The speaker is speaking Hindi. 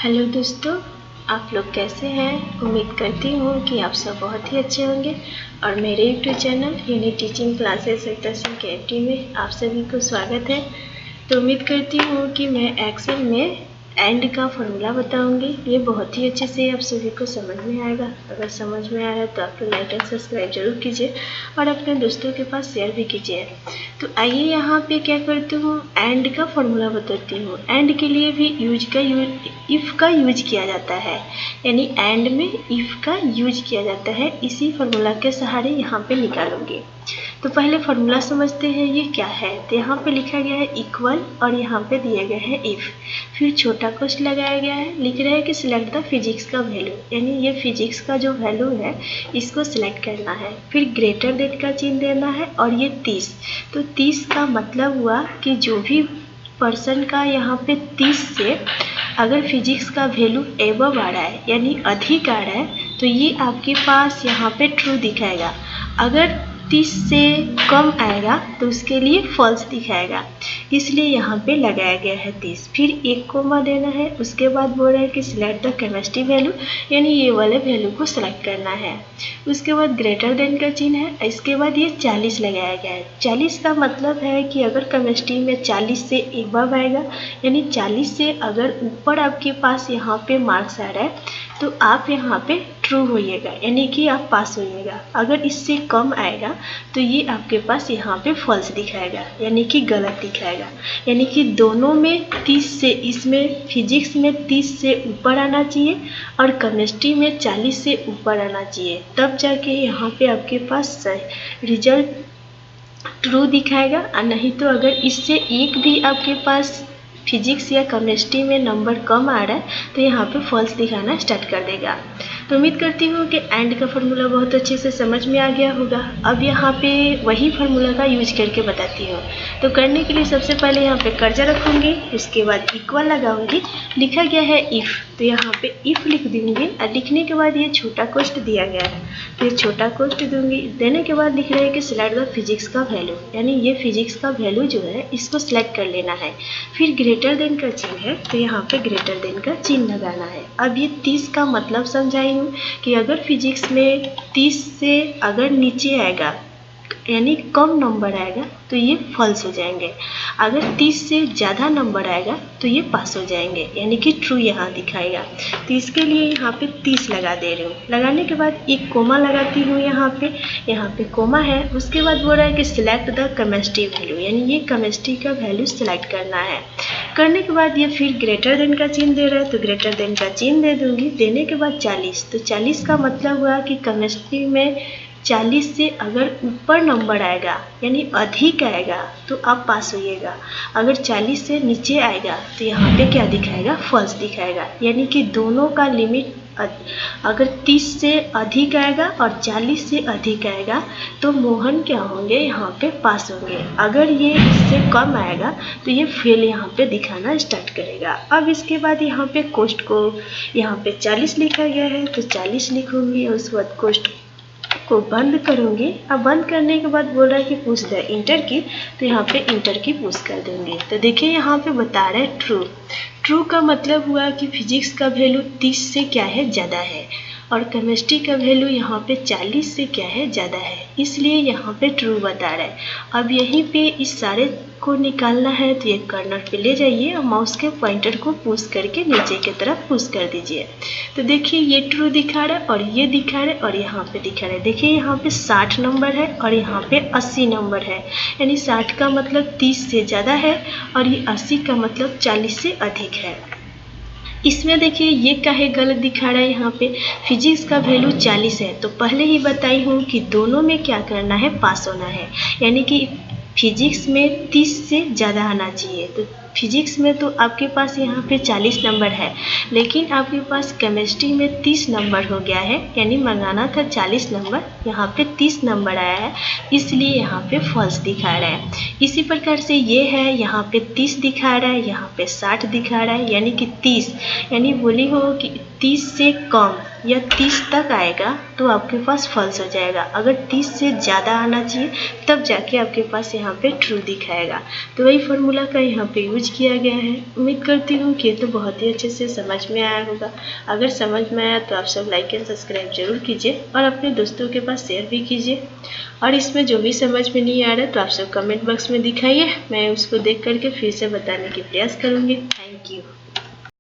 हेलो दोस्तों, आप लोग कैसे हैं। उम्मीद करती हूँ कि आप सब बहुत ही अच्छे होंगे और मेरे यूट्यूब चैनल यानी टीचिंग क्लासेस सरिता सिंह KFT में आप सभी को स्वागत है। तो उम्मीद करती हूँ कि मैं एक्सेल में एंड का फॉर्मूला बताऊंगी। ये बहुत ही अच्छे से आप सभी को समझ में आएगा। अगर समझ में आया तो आप लोग लाइक एंड सब्सक्राइब जरूर कीजिए और अपने दोस्तों के पास शेयर भी कीजिए। तो आइए यहाँ पे क्या करती हूँ, एंड का फॉर्मूला बताती हूँ। एंड के लिए भी इफ़ का यूज किया जाता है, यानी एंड में इफ़ का यूज किया जाता है। इसी फॉर्मूला के सहारे यहाँ पे निकालूंगी। तो पहले फॉर्मूला समझते हैं ये क्या है। तो यहाँ पे लिखा गया है इक्वल और यहाँ पे दिया गया है इफ़, फिर छोटा कोष्ठ लगाया गया है। लिख रहा है कि सिलेक्ट द फिजिक्स का वैल्यू, यानी ये फिजिक्स का जो वैल्यू है इसको सिलेक्ट करना है। फिर ग्रेटर देन का चिन्ह देना है और ये 30। तो 30 का मतलब हुआ कि जो भी पर्सन का यहाँ पे 30 से अगर फिजिक्स का वैल्यू एबव आ रहा है यानी अधिक आ रहा है तो ये आपके पास यहाँ पे ट्रू दिखाएगा। अगर 30 से कम आएगा तो उसके लिए फॉल्स दिखाएगा, इसलिए यहाँ पे लगाया गया है 30। फिर एक कोमा देना है। उसके बाद बोल रहा है कि सिलेक्ट द केमिस्ट्री वैल्यू, यानी ये वाले वैल्यू को सिलेक्ट करना है। उसके बाद ग्रेटर देन का चिन्ह है। इसके बाद ये 40 लगाया गया है। 40 का मतलब है कि अगर केमिस्ट्री में 40 से एबव आएगा, यानी 40 से अगर ऊपर आपके पास यहाँ पे मार्क्स आ रहा है तो आप यहाँ पे ट्रू होइएगा, यानी कि आप पास होइएगा। अगर इससे कम आएगा तो ये आपके पास यहाँ पे फॉल्स दिखाएगा, यानी कि गलत दिखाएगा। यानी कि दोनों में 30 से, इसमें फिजिक्स में 30 से ऊपर आना चाहिए और केमिस्ट्री में 40 से ऊपर आना चाहिए, तब जाके यहाँ पे आपके पास रिजल्ट ट्रू दिखाएगा। और नहीं तो अगर इससे एक भी आपके पास फिजिक्स या केमिस्ट्री में नंबर कम आ रहा है तो यहाँ पे फॉल्स दिखाना स्टार्ट कर देगा। तो उम्मीद करती हूँ कि एंड का फॉर्मूला बहुत अच्छे से समझ में आ गया होगा। अब यहाँ पे वही फॉर्मूला का यूज करके बताती हूँ। तो करने के लिए सबसे पहले यहाँ पे कर्जा रखूँगी, उसके बाद इक्वल लगाऊंगी। लिखा गया है इफ़, तो यहाँ पे इफ़ लिख दूँगी और लिखने के बाद ये छोटा कोष्ठ दिया गया है तो ये छोटा कोष्ठ दूँगी। देने के बाद लिख रहे हैं कि सिलेक्ट द फिजिक्स का वैल्यू, यानी ये फिजिक्स का वैल्यू जो है इसको सिलेक्ट कर लेना है। फिर ग्रेटर देन का चिन्ह है तो यहाँ पे ग्रेटर देन का चिन्ह लगाना है। अब ये 30 का मतलब समझाई हूँ कि अगर फिजिक्स में 30 से अगर नीचे आएगा यानी कम नंबर आएगा तो ये फॉल्स हो जाएंगे। अगर 30 से ज़्यादा नंबर आएगा तो ये पास हो जाएंगे, यानी कि ट्रू यहाँ दिखाएगा। तो इसके लिए यहाँ पे 30 लगा दे रही हूँ। लगाने के बाद एक कोमा लगाती हूँ यहाँ पे कोमा है। उसके बाद बोल रहा है कि सिलेक्ट द केमिस्ट्री वैल्यू, यानी ये केमिस्ट्री का वैल्यू सिलेक्ट करना है। करने के बाद ये फिर ग्रेटर देन का चिन्ह दे रहा है तो ग्रेटर देन का चिन्ह दे दूँगी। देने के बाद 40, तो 40 का मतलब हुआ कि केमिस्ट्री में 40 से अगर ऊपर नंबर आएगा यानी अधिक आएगा तो आप पास होइएगा। अगर 40 से नीचे आएगा तो यहाँ पे क्या दिखाएगा, फॉल्स दिखाएगा। यानी कि दोनों का लिमिट अगर 30 से अधिक आएगा और 40 से अधिक आएगा तो मोहन क्या होंगे, यहाँ पे पास होंगे। अगर ये इससे कम आएगा तो ये फेल यहाँ पे दिखाना स्टार्ट करेगा। अब इसके बाद यहाँ पे कोष्ठ को यहाँ पे 40 लिखा गया है तो 40 लिखूँगी और उसके बाद कोष्ठ को बंद करूँगी। अब बंद करने के बाद बोल रहा है कि पुश द इंटर की, तो यहाँ पे इंटर की पुश कर दूँगी। तो देखिए यहाँ पे बता रहा है ट्रू। ट्रू का मतलब हुआ कि फिजिक्स का वैल्यू 30 से क्या है, ज़्यादा है और केमिस्ट्री का वैल्यू यहाँ पे 40 से क्या है, ज़्यादा है, इसलिए यहाँ पे ट्रू बता रहा है। अब यहीं पे इस सारे को निकालना है तो ये कर्नर पे ले जाइए और माउस के पॉइंटर को पुश करके नीचे की तरफ पुश कर दीजिए। तो देखिए ये ट्रू दिखा रहा है और ये दिखा रहा है और यहाँ पे दिखा रहा है। देखिए यहाँ पे 60 नंबर है और यहाँ पे 80 नंबर है, यानी 60 का मतलब 30 से ज़्यादा है और ये 80 का मतलब 40 से अधिक है। इसमें देखिए ये काहे गलत दिखा रहा है, यहाँ पे फिजिक्स का वैल्यू 40 है तो पहले ही बताई हूँ कि दोनों में क्या करना है, पास होना है। यानी कि फिजिक्स में 30 से ज़्यादा आना चाहिए। तो फिजिक्स में तो आपके पास यहाँ पे 40 नंबर है, लेकिन आपके पास केमिस्ट्री में 30 नंबर हो गया है, यानी मंगाना था 40 नंबर, यहाँ पे 30 नंबर आया है, इसलिए यहाँ पे फॉल्स दिखा रहा है। इसी प्रकार से ये है, यहाँ पे 30 दिखा रहा है, यहाँ पे 60 दिखा रहा है, यानी कि 30, यानी बोली हो कि 30 से कम या 30 तक आएगा तो आपके पास फॉल्स हो जाएगा। अगर 30 से ज़्यादा आना चाहिए तब जाके आपके पास यहाँ पे ट्रू दिखाएगा। तो वही फार्मूला का यहाँ पे यूज किया गया है। उम्मीद करती हूँ कि ये तो बहुत ही अच्छे से समझ में आया होगा। अगर समझ में आया तो आप सब लाइक एंड सब्सक्राइब जरूर कीजिए और अपने दोस्तों के पास शेयर भी कीजिए। और इसमें जो भी समझ में नहीं आ रहा तो आप सब कमेंट बॉक्स में दिखाइए, मैं उसको देख करके फिर से बताने की प्रयास करूँगी। Thank you.